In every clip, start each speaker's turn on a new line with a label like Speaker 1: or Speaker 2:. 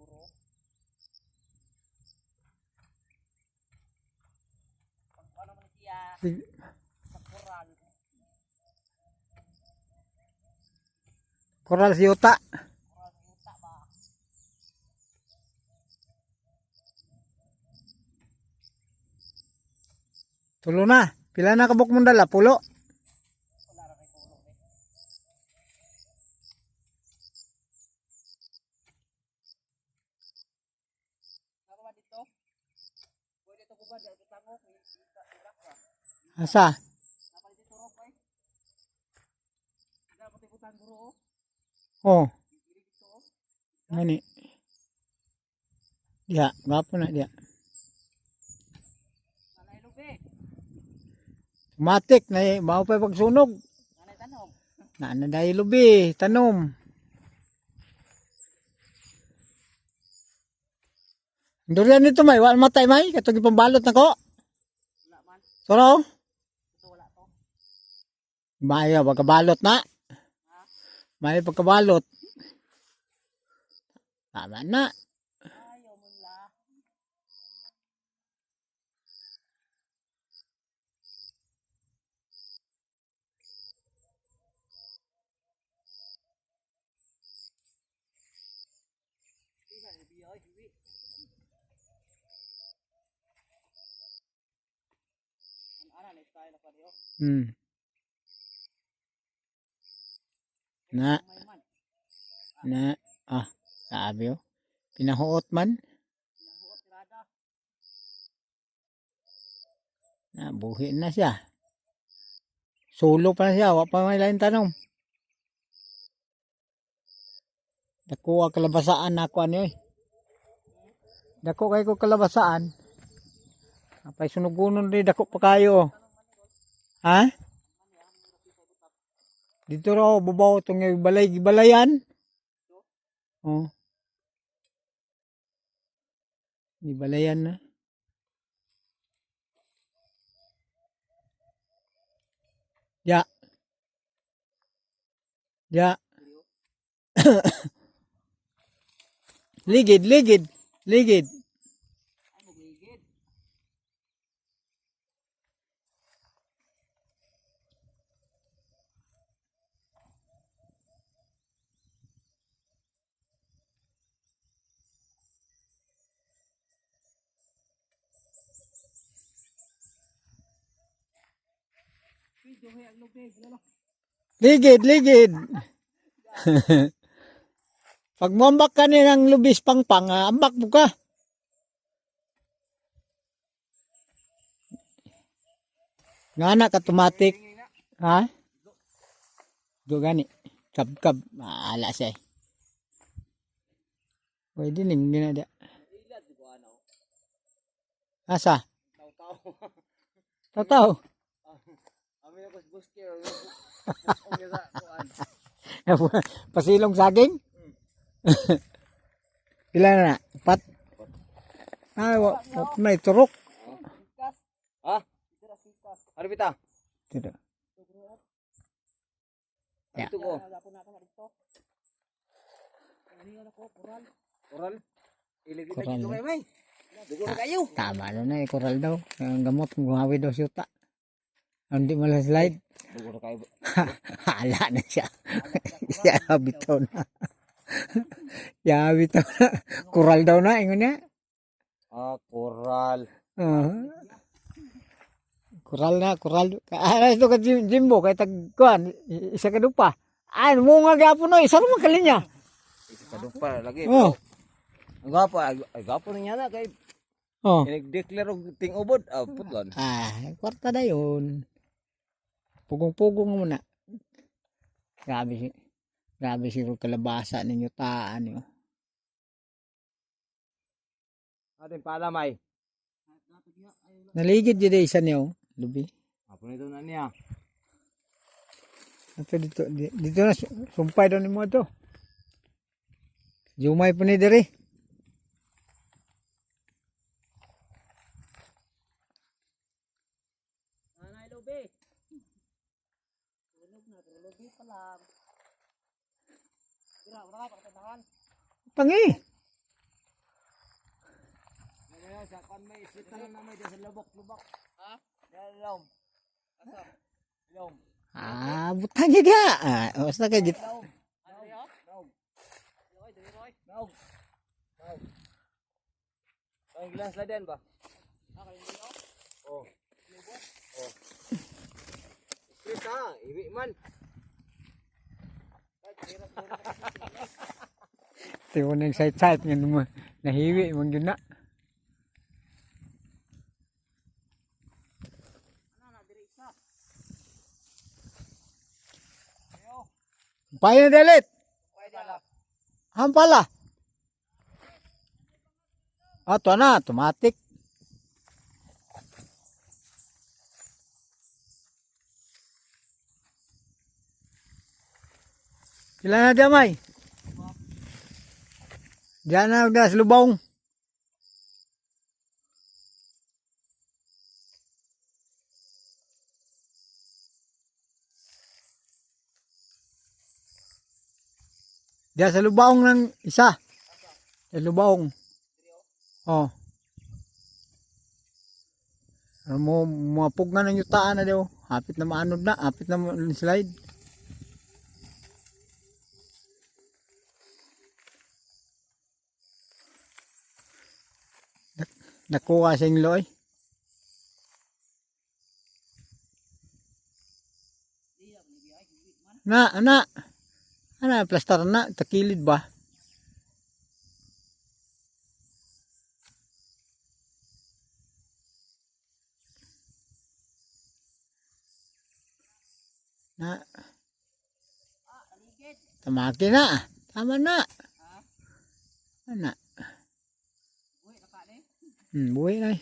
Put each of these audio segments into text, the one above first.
Speaker 1: siguro. Paano man siya sa koral.
Speaker 2: Koral si Yuta.
Speaker 1: Koral yuta ba?
Speaker 2: Tulo na. Pila na kabuk mong dala? Pulo?
Speaker 1: Wala ra kay pulo eh. Ako ba dito? Pwede to kubad dito tangok ni irak ba?
Speaker 2: Asa?
Speaker 1: Napali dito ro eh. Dapat tibutan guro oh.
Speaker 2: Oh.
Speaker 1: Diri dito oh.
Speaker 2: Gani. Dia. Gapo na dia.
Speaker 1: Nanay lubi.
Speaker 2: Matik na mao pa pagsunog.
Speaker 1: Nanay tanog.
Speaker 2: Na dahil lubi. Tanom. Durian nito may. Wala matay may. Katong ipambalot na ko.
Speaker 1: Wala man.
Speaker 2: Soro?
Speaker 1: Ito wala to.
Speaker 2: Maya. Pagkabalot na.
Speaker 1: Ha?
Speaker 2: Maya pagkabalot. Tama na.
Speaker 1: Ayaw mo la. Isa ni biyo hiwi. Ana ni style pa diyo.
Speaker 2: Na.
Speaker 1: May man.
Speaker 2: Na. Ah. Sabi oh. Pinahuot man.
Speaker 1: Nahuot rada.
Speaker 2: Na. Buhi na siya. Solo pa na siya. Wala pa may lain tanong. Dako ang kalabasaan na ako ano eh. Dako kayo ko kalabasaan. Apay sunugunon rin dako pa kayo. Ha? Dito raw babaw itong balay-balayan. Oh. Ibalayan na. Ya. Ya. Ligid, ligid, ligid.
Speaker 1: Ay mo gigid. Video hay ang lubi. Lalo.
Speaker 2: Ligid, ligid. Pag muambak ka ng lubis pangpang, ambak mo ka. Nga na katumatik. Ha? Do gani. Kab-kab. Maala siya. Pwede ning gina dia.
Speaker 1: Ilad ko ano.
Speaker 2: Asa?
Speaker 1: Taw-taw.
Speaker 2: Taw-taw.
Speaker 1: Amin ako buske. Okay sa kuan.
Speaker 2: Pasilong saging? Ilan na? Pat? Ay, may turok.
Speaker 1: Sikas. Ha? Dira sikas. Ano bita?
Speaker 2: Tidak. Ya.
Speaker 1: Dito ko. Dapat na dito. Hindi na ko koral. Koral. Ilagay na dito may may. Dugo na kayo.
Speaker 2: Tama na eh, koral daw. Ang gamot, gumawi daw siya ta. Hindi mo lang slide.
Speaker 1: Dugo na kayo.
Speaker 2: Hala na siya. Siya bitaw na. Siya bitaw na. Koral daw na, ingon niya.
Speaker 1: Ah, koral.
Speaker 2: Koral na, koral. Ah, ito ka Jimbo, kay tagkuhan, isa ka dupa. Ay, mo nga gapo no, isa naman kalinya.
Speaker 1: Isa ka dupa lagi.
Speaker 2: Oh.
Speaker 1: Ang gapo, ay gapo na niya na kay
Speaker 2: Oh.
Speaker 1: nag-declare og ting ubod. Ah, putlan.
Speaker 2: Ah, kwarta na yun. Pugong-pugong muna. Grabe si kalabasa ninyo taan nyo.
Speaker 1: Ating palamay.
Speaker 2: Naligid dito isa niyo, lubi.
Speaker 1: Apo nito na niya.
Speaker 2: Ito dito na sumpay daw ni mo ito. Jumay po ni diri.
Speaker 1: Nanay lobe. Tulog na, lobe pa lang. Dira, wala pa tanan.
Speaker 2: Pangi.
Speaker 3: Daw sa kon may isita lang na may sa lubok-lubok.
Speaker 1: Ha?
Speaker 3: Dalom.
Speaker 1: Asa?
Speaker 3: Dalom.
Speaker 2: Butang niya dia. Basta kay git.
Speaker 3: Dalom.
Speaker 1: Ano yo?
Speaker 3: Dalom.
Speaker 1: Roy, dili Roy.
Speaker 3: Dalom. Dalom. Ang glass la den ba?
Speaker 1: Ah, kay yo.
Speaker 3: Oh. Oh. Isa, iwi man.
Speaker 2: Tiyo ning side-side nga mo nahiwi man gyud na.
Speaker 1: Ano na diri isa?
Speaker 2: Payo delit.
Speaker 1: Pwede ala.
Speaker 2: Hampala. Ato na, automatic. Sila na dia may. Diyan na udah selubong. Diyan sa lubong ng isa. Sa lubong. Oh. Ano mo mapug nga ng yutaan na daw. Hapit na maanod na, hapit na slide. Nakuha sa ingloy. Ana. Ana plaster na, takilid ba? Na.
Speaker 1: Aligid.
Speaker 2: Tamaki na. Tama na.
Speaker 1: Ha?
Speaker 2: Ana.
Speaker 1: Uy, naka ni.
Speaker 2: Buhay na eh.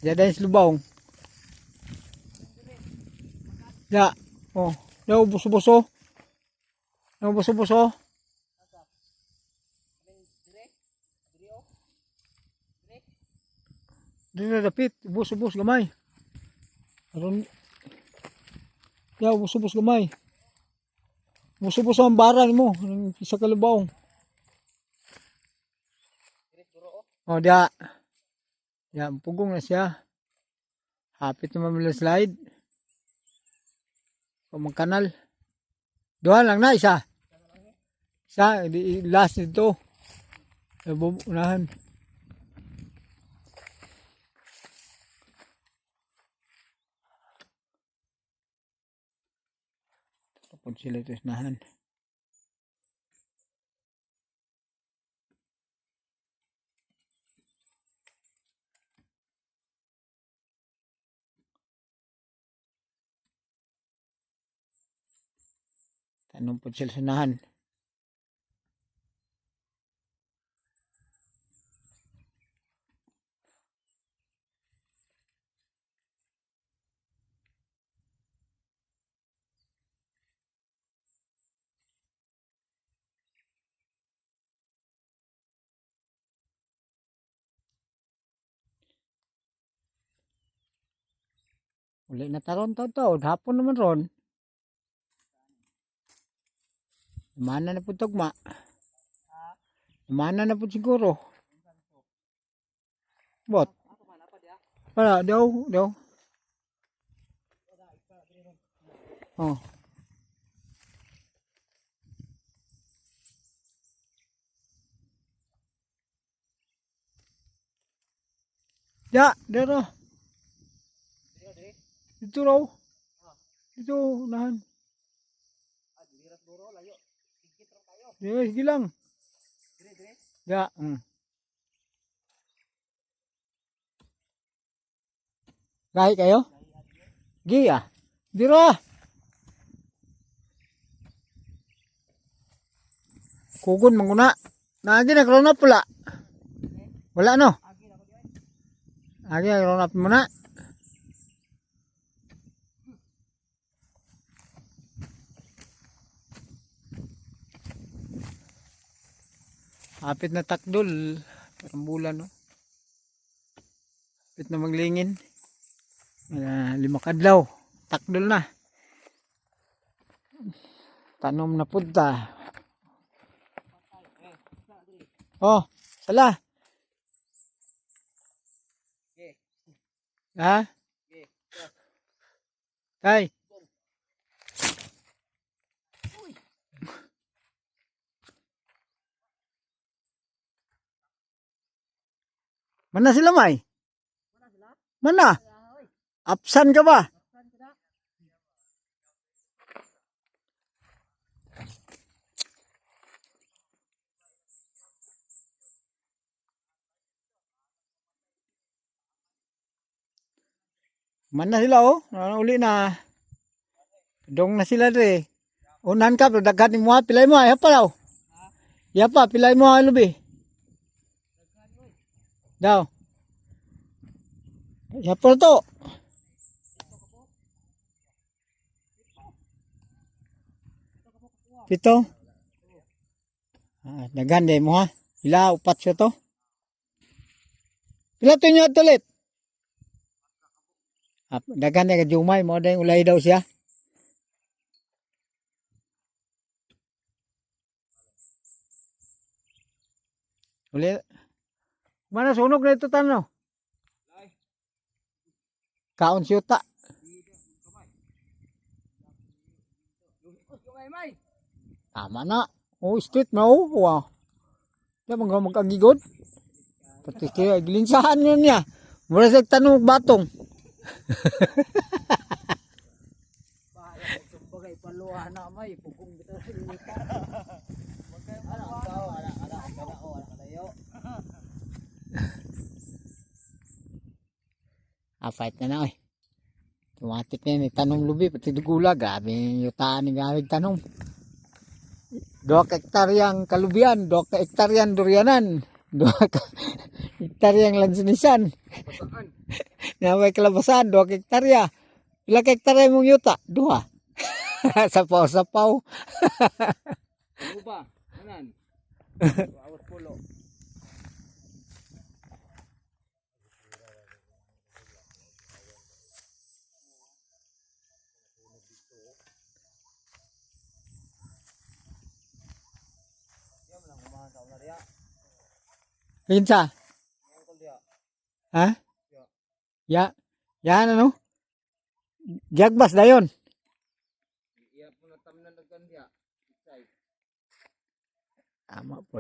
Speaker 2: Diyan dahil selubong. Ya. Oh. Daw buso-buso. Daw buso-buso.
Speaker 1: Asa? Dire. Dire oh. Dire.
Speaker 2: Dili na dapit. Buso-buso gamay. Aron. Ya, buso-buso gamay. Buso-buso ang bara mo. Sa kalubong.
Speaker 1: Dire duro oh.
Speaker 2: Oh, dia. Ya, pugong na siya. Hapit na mamila slide. Pamangkanal. Doha lang na isa. Isa, di last nito. Unahan. Tapos sila ito unahan. Tanong po sila unahan. Uli na taron taon. Hapon naman ron. Mana na po tugma. Mana na po siguro. Bot.
Speaker 1: Ako man apa dia?
Speaker 2: Para, daw. Oh. Ya, dito.
Speaker 1: Dire.
Speaker 2: Dito raw. Dito, unahan.
Speaker 1: Ah, dire duro layo. Higit ra tayo.
Speaker 2: Sige lang.
Speaker 1: Dire.
Speaker 2: Ya. Gahi kayo? Gi ah. Dira. Kugon manguna. Nagi nagkaroon na pula. Wala no?
Speaker 1: Agi na ko diay.
Speaker 2: Agi nagkaroon na muna. Hapit na takdol. Parang bulan no? Hapit na maglingin. 5 kadlaw. Takdol na. Tanom na punta. Oh, sala.
Speaker 1: Okay.
Speaker 2: Ha?
Speaker 1: Okay.
Speaker 2: Tay. Mana sila, May? Mana? Absan ka ba? Mana sila, oh? Uli na. Dong na sila dre. Unan ka, pero daghan ni mo, ha? Pilay mo, ha? Yapa daw. Yapa, pilay mo, ha? Lubi. Daw. Yapa to. Pito. Daghan din mo, ha? Ila, upat siya to. Pila to nyo tulit. Daghan din ka jumay mo, dahil ulay daw siya. Uli. Mana sunog na ito tano? Kaon siyuta. Tama na. Oh, street na oh. Wow. Diba mga magkagigod? Pati kaya gilinsahan nyo niya. Mura sa tanong batong.
Speaker 1: Bagay paluha na may pugong bitaw sa lita.
Speaker 2: Fight na na oy. Tumatik na yun. Tanong lubi. Pati dugula. Grabe yung yutaan ni gamig tanong. 2 hektaryang kalubian. 2 hektaryang durianan. 2 hektaryang lansinisan. Namay kalabasan. 2 hektarya. Ilang hektarya mong yuta? 2. Sapaw-sapaw.
Speaker 3: Ano ba? Anan? Awas pulo.
Speaker 2: Pinsa? Ha? Ya. Yan ano? Jagbas dayon.
Speaker 3: Iya po na tamnan nagkan diya.
Speaker 2: Tama po.